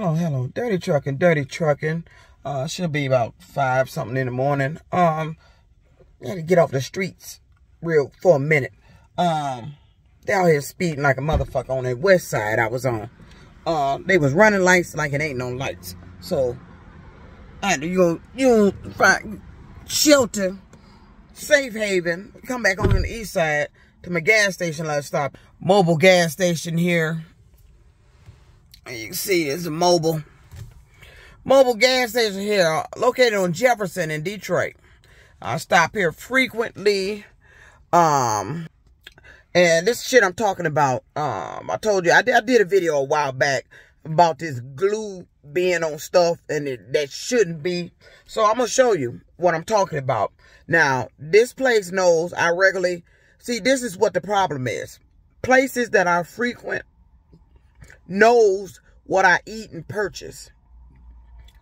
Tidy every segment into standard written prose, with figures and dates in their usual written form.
Hello. Dirty trucking. Should be about 5 something in the morning. I had to get off the streets for a minute. They out here speeding like a motherfucker on that west side I was on. They was running lights like it ain't no lights. So I had to go find shelter, safe haven, come back on the east side to my gas station. Let's stop. Mobile gas station here. And you can see there's a mobile gas station here, located on Jefferson in Detroit. I stop here frequently. And this shit I'm talking about, I told you, I did a video a while back about this glue being on stuff and that shouldn't be. So I'm going to show you what I'm talking about. Now, this place knows I regularly, see, this is what the problem is. Places that I frequent knows what I eat and purchase.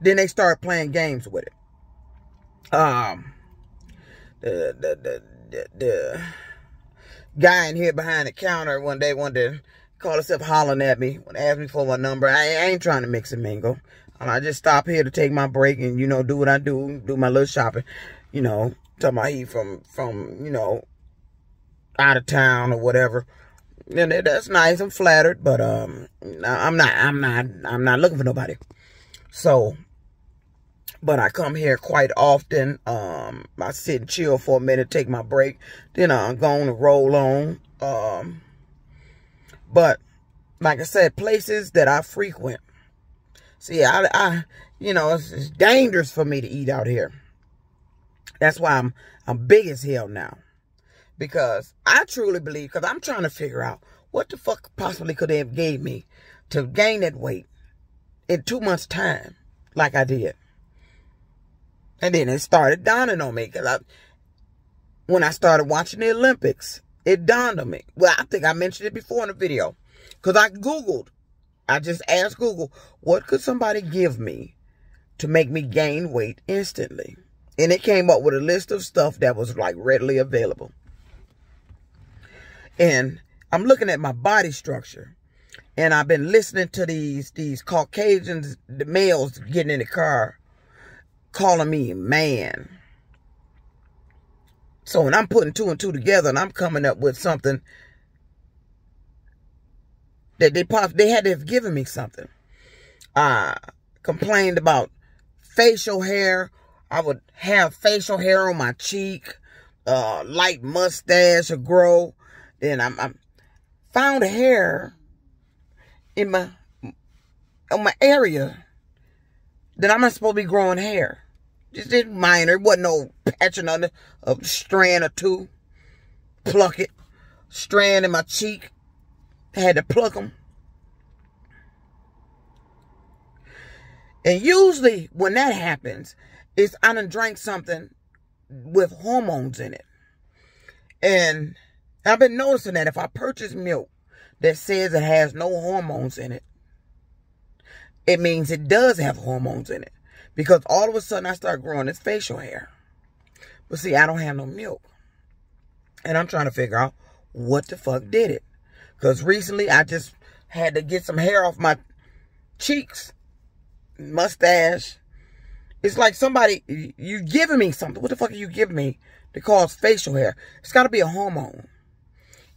Then they start playing games with it. The guy in here behind the counter one day wanted to call himself hollering at me, when asked me for my number. I ain't trying to mix and mingle. I just stop here to take my break and, do what I do my little shopping. Talking about he from out of town or whatever. And that's nice. I'm flattered, but I'm not looking for nobody. So, but I come here quite often. I sit and chill for a minute, take my break. Then I'm going to roll on. But like I said, places that I frequent. See, it's dangerous for me to eat out here. That's why I'm big as hell now. Because I truly believe, because I'm trying to figure out what the fuck possibly could they have gave me to gain that weight in 2 months' time, like I did. And then it started dawning on me, because when I started watching the Olympics, it dawned on me. Well, I think I mentioned it before in the video, because I just asked Google, what could somebody give me to make me gain weight instantly? And it came up with a list of stuff that was like readily available. And I'm looking at my body structure. And I've been listening to these Caucasians, the males getting in the car, calling me man. So when I'm putting 2 and 2 together and I'm coming up with something that they had to have given me something. Complained about facial hair. I would have facial hair on my cheek, light mustache would grow. Then I found hair on my area that I'm not supposed to be growing hair. Just minor. It wasn't no patch or nothing. A strand or two. Pluck it. Strand in my cheek. Had to pluck them. And usually when that happens, it's I done drank something with hormones in it. And I've been noticing that if I purchase milk that says it has no hormones in it, it means it does have hormones in it. Because all of a sudden I start growing this facial hair. But see, I don't have no milk. And I'm trying to figure out what the fuck did it. Because recently I just had to get some hair off my cheeks, mustache. It's like somebody, you giving me something. What the fuck are you giving me to cause facial hair? It's got to be a hormone.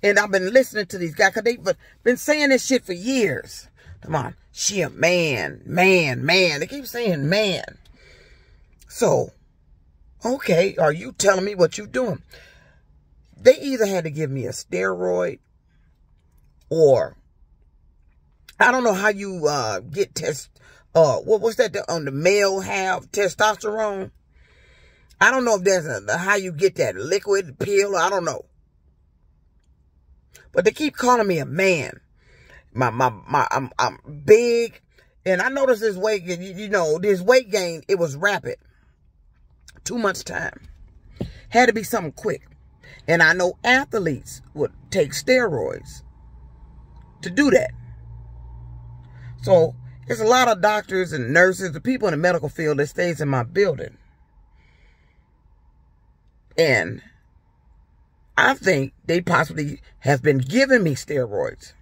And I've been listening to these guys because they've been saying this shit for years. Come on, she a man. They keep saying man. So, okay, are you telling me what you doing? They either had to give me a steroid or I don't know how you get what's that on the male have testosterone? I don't know if there's how you get that liquid pill. I don't know. But they keep calling me a man. I'm big, and I noticed this weight. This weight gain. It was rapid. 2 months time. Had to be something quick. And I know athletes would take steroids to do that. So there's a lot of doctors and nurses, the people in the medical field that stays in my building. And I think they possibly have been giving me steroids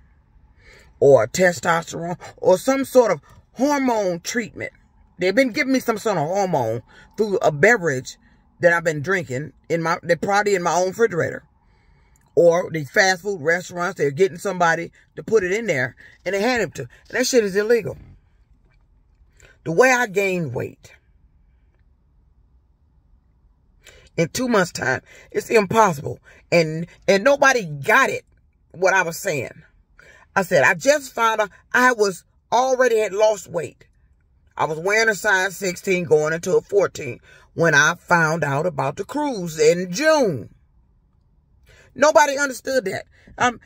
or testosterone or some sort of hormone treatment. They've been giving me some sort of hormone through a beverage that I've been drinking they're probably in my own refrigerator. Or these fast food restaurants, they're getting somebody to put it in there and they hand it to. And that shit is illegal. The way I gained weight in 2 months' time, it's impossible. And nobody got it, what I was saying. I said, I just found out I was already had lost weight. I was wearing a size 16 going into a 14 when I found out about the cruise in June. Nobody understood that.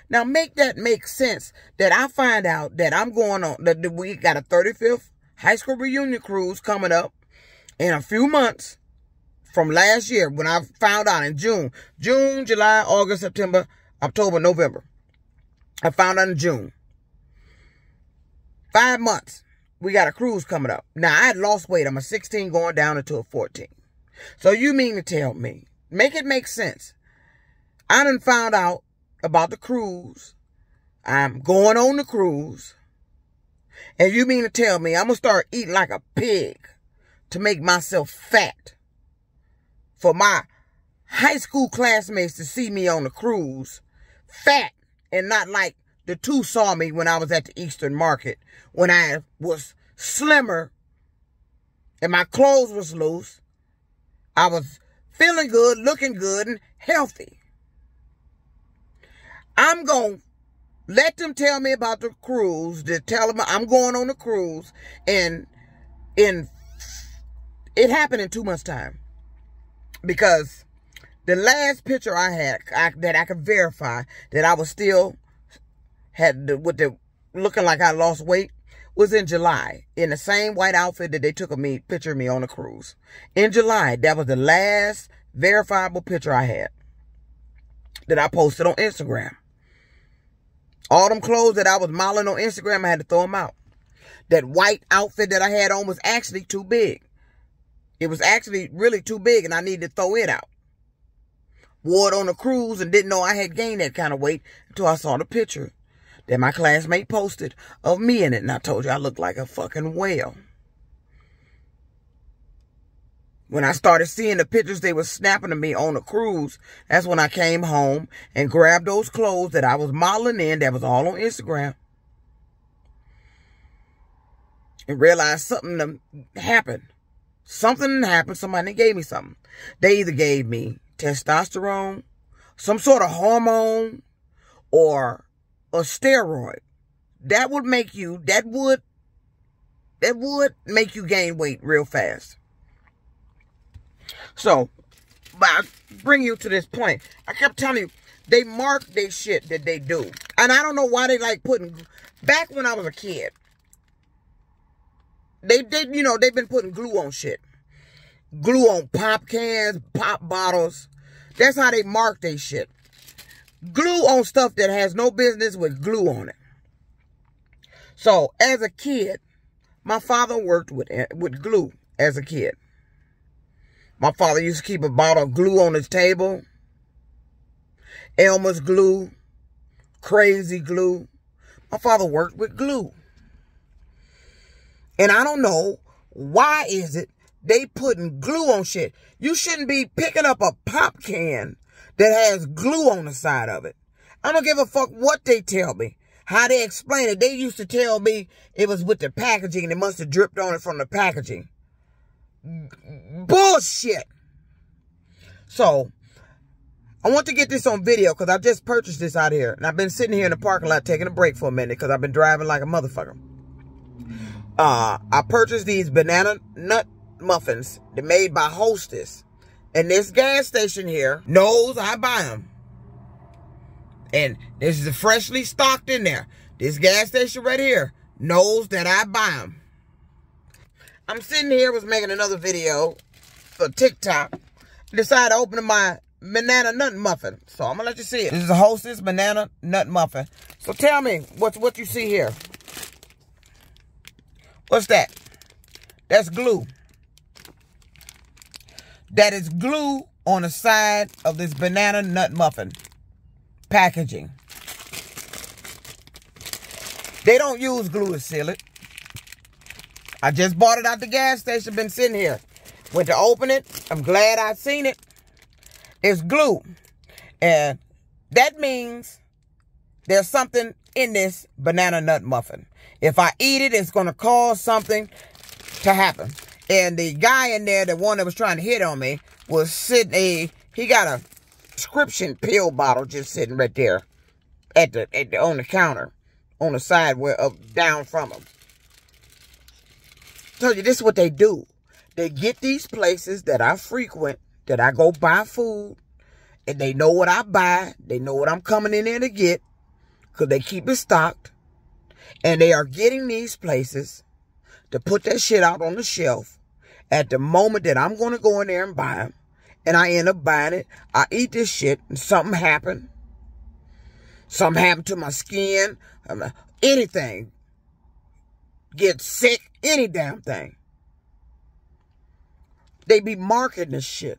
Now make that make sense that I find out that I'm going on, that we got a 35th high school reunion cruise coming up in a few months from last year when I found out in June. June, July, August, September, October, November. I found out in June. 5 months. We got a cruise coming up. Now, I had lost weight. I'm a 16 going down into a 14. So you mean to tell me, make it make sense. I done found out about the cruise. I'm going on the cruise. And you mean to tell me I'm going to start eating like a pig to make myself fat for my high school classmates to see me on the cruise fat and not like the two saw me when I was at the Eastern Market when I was slimmer and my clothes was loose. I was feeling good, looking good, and healthy. I'm going to let them tell me about the cruise, to tell them I'm going on the cruise, and it happened in 2 months' time. Because the last picture I had that I could verify that I was still looking like I lost weight was in July, in the same white outfit that they took of me, picture of me on the cruise. In July, that was the last verifiable picture I had that I posted on Instagram. All them clothes that I was modeling on Instagram, I had to throw them out. That white outfit that I had on was actually too big. It was actually really too big, and I needed to throw it out. Wore it on a cruise and didn't know I had gained that kind of weight until I saw the picture that my classmate posted of me in it. And I told you I looked like a fucking whale. When I started seeing the pictures they were snapping of me on the cruise, that's when I came home and grabbed those clothes that I was modeling in, that was all on Instagram, and realized something happened. Something happened. Somebody gave me something. They either gave me testosterone, some sort of hormone, or a steroid. That would make you gain weight real fast. So, but I bring you to this point. I kept telling you, they mark their shit that they do. And I don't know why they like putting, back when I was a kid, they've been putting glue on shit. Glue on pop cans, pop bottles. That's how they mark their shit. Glue on stuff that has no business with glue on it. So, as a kid, my father worked with glue as a kid. My father used to keep a bottle of glue on his table. Elmer's glue. Crazy glue. My father worked with glue. And I don't know, why is it they putting glue on shit? You shouldn't be picking up a pop can that has glue on the side of it. I don't give a fuck what they tell me. How they explain it. They used to tell me it was with the packaging and it must have dripped on it from the packaging. Bullshit. So, I want to get this on video because I just purchased this out here. And I've been sitting here in the parking lot taking a break for a minute because I've been driving like a motherfucker. I purchased these banana nut muffins. They're made by Hostess. And this gas station here knows I buy them. And this is freshly stocked in there. This gas station right here knows that I buy them. I'm sitting here, was making another video for TikTok. Decided to open my banana nut muffin. So I'm going to let you see it. This is a Hostess banana nut muffin. So tell me what you see here. What's that? That's glue. That is glue on the side of this banana nut muffin packaging. They don't use glue to seal it. I just bought it out the gas station, been sitting here. Went to open it. I'm glad I seen it. It's glue. And that means there's something in this banana nut muffin. If I eat it, it's going to cause something to happen. And the guy in there, the one that was trying to hit on me, was sitting, he got a prescription pill bottle just sitting right there on the counter, on the side where down from him. Told you, this is what they do. They get these places that I frequent, that I go buy food, and they know what I buy. They know what I'm coming in there to get, because they keep it stocked. And they are getting these places to put that shit out on the shelf at the moment that I'm going to go in there and buy them. And I end up buying it. I eat this shit, and something happened. Something happened to my skin. Anything. Get sick. Any damn thing. They be marketing this shit.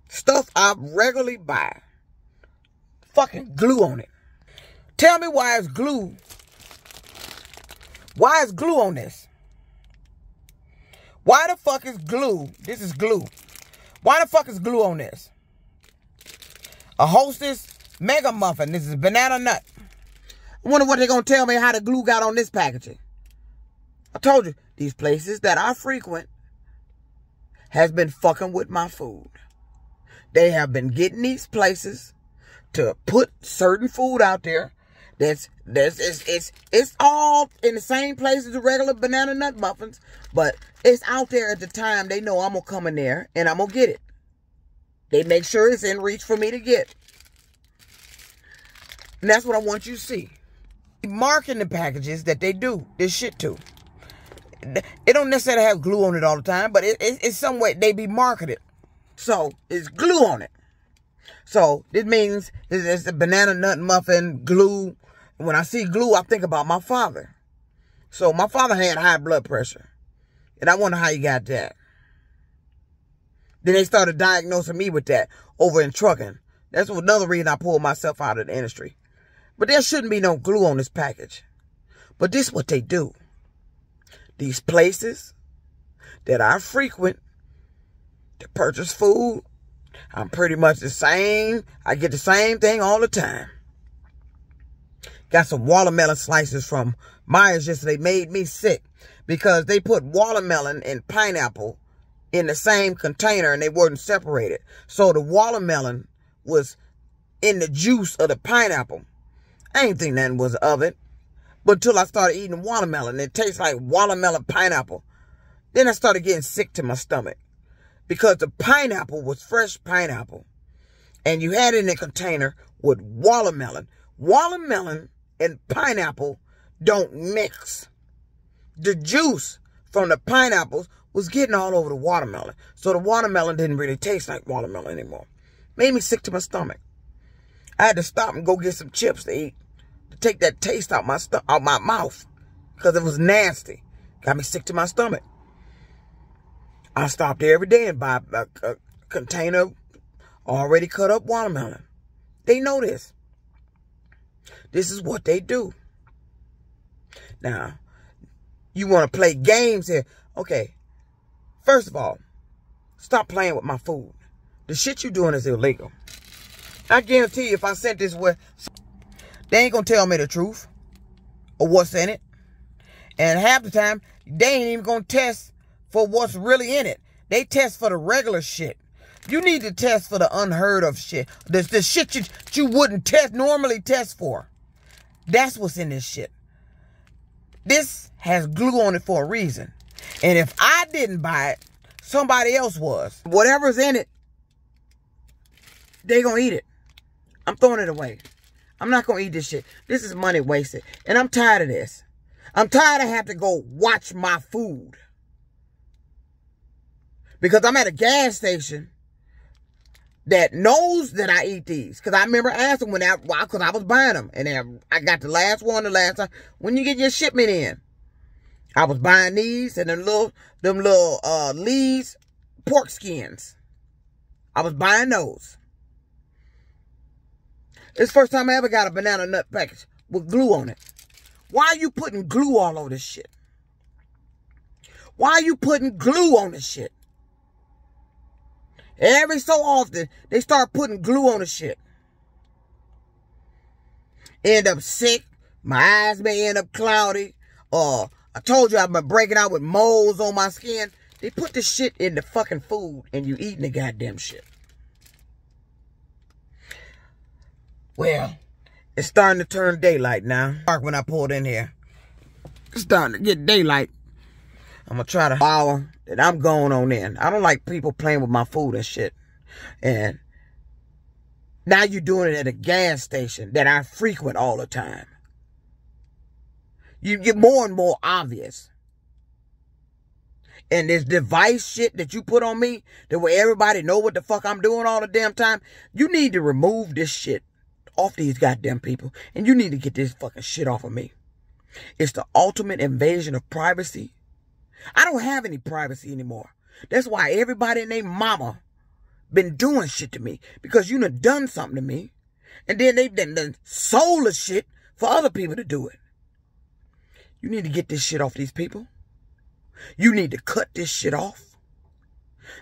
Stuff I regularly buy. Fucking glue on it. Tell me why it's glue. Why is glue on this? Why the fuck is glue? This is glue. Why the fuck is glue on this? A Hostess Mega Muffin. This is banana nut. I wonder what they're going to tell me how the glue got on this packaging. I told you, these places that I frequent has been fucking with my food. They have been getting these places to put certain food out there. It's all in the same place as the regular banana nut muffins, but it's out there at the time they know I'm going to come in there and I'm going to get it. They make sure it's in reach for me to get. And that's what I want you to see. Marking the packages that they do this shit to. It don't necessarily have glue on it all the time, but it's some way they be marketed. So, it's glue on it. So, this means it's a banana nut muffin, glue. When I see glue, I think about my father. So, my father had high blood pressure. And I wonder how he got that. Then they started diagnosing me with that over in trucking. That's another reason I pulled myself out of the industry. But there shouldn't be no glue on this package. But this is what they do. These places that I frequent to purchase food, I'm pretty much the same. I get the same thing all the time. Got some watermelon slices from Myers yesterday. Made me sick because they put watermelon and pineapple in the same container and they weren't separated. So the watermelon was in the juice of the pineapple. I ain't think nothing was of it. But until I started eating watermelon, it tastes like watermelon pineapple. Then I started getting sick to my stomach. Because the pineapple was fresh pineapple. And you had it in a container with watermelon. Watermelon and pineapple don't mix. The juice from the pineapples was getting all over the watermelon. So the watermelon didn't really taste like watermelon anymore. Made me sick to my stomach. I had to stop and go get some chips to eat. To take that taste out my mouth. Because it was nasty. Got me sick to my stomach. I stopped there every day and buy a container of already cut up watermelon. They know this. This is what they do. Now, you want to play games here. Okay. First of all, stop playing with my food. The shit you doing is illegal. I guarantee you if I sent this where, they ain't going to tell me the truth or what's in it. And half the time, they ain't even going to test for what's really in it. They test for the regular shit. You need to test for the unheard of shit. The shit you wouldn't normally test for. That's what's in this shit. This has glue on it for a reason. And if I didn't buy it, somebody else was. Whatever's in it, they gonna eat it. I'm throwing it away. I'm not gonna eat this shit. This is money wasted. And I'm tired of this. I'm tired of having to go watch my food. Because I'm at a gas station that knows that I eat these. Because I remember asking because I was buying them. And then I got the last one the last time. When you get your shipment in, I was buying these and them little Lee's pork skins. I was buying those. It's the first time I ever got a banana nut package with glue on it. Why are you putting glue all over this shit? Why are you putting glue on the shit? Every so often, they start putting glue on the shit. End up sick. My eyes may end up cloudy. Or I told you I've been breaking out with moles on my skin. They put the shit in the fucking food and you eating the goddamn shit. Well, it's starting to turn daylight now. Dark when I pulled in here. It's starting to get daylight. I'm going to try to hour that I'm going on in. I don't like people playing with my food and shit. And now you're doing it at a gas station that I frequent all the time. You get more and more obvious. And this device shit that you put on me, that way everybody know what the fuck I'm doing all the damn time, you need to remove this shit off these goddamn people. And you need to get this fucking shit off of me. It's the ultimate invasion of privacy. I don't have any privacy anymore. That's why everybody and their mama been doing shit to me. Because you done something to me. And then they done sold the shit for other people to do it. You need to get this shit off these people. You need to cut this shit off.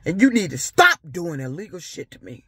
And you need to stop doing illegal shit to me.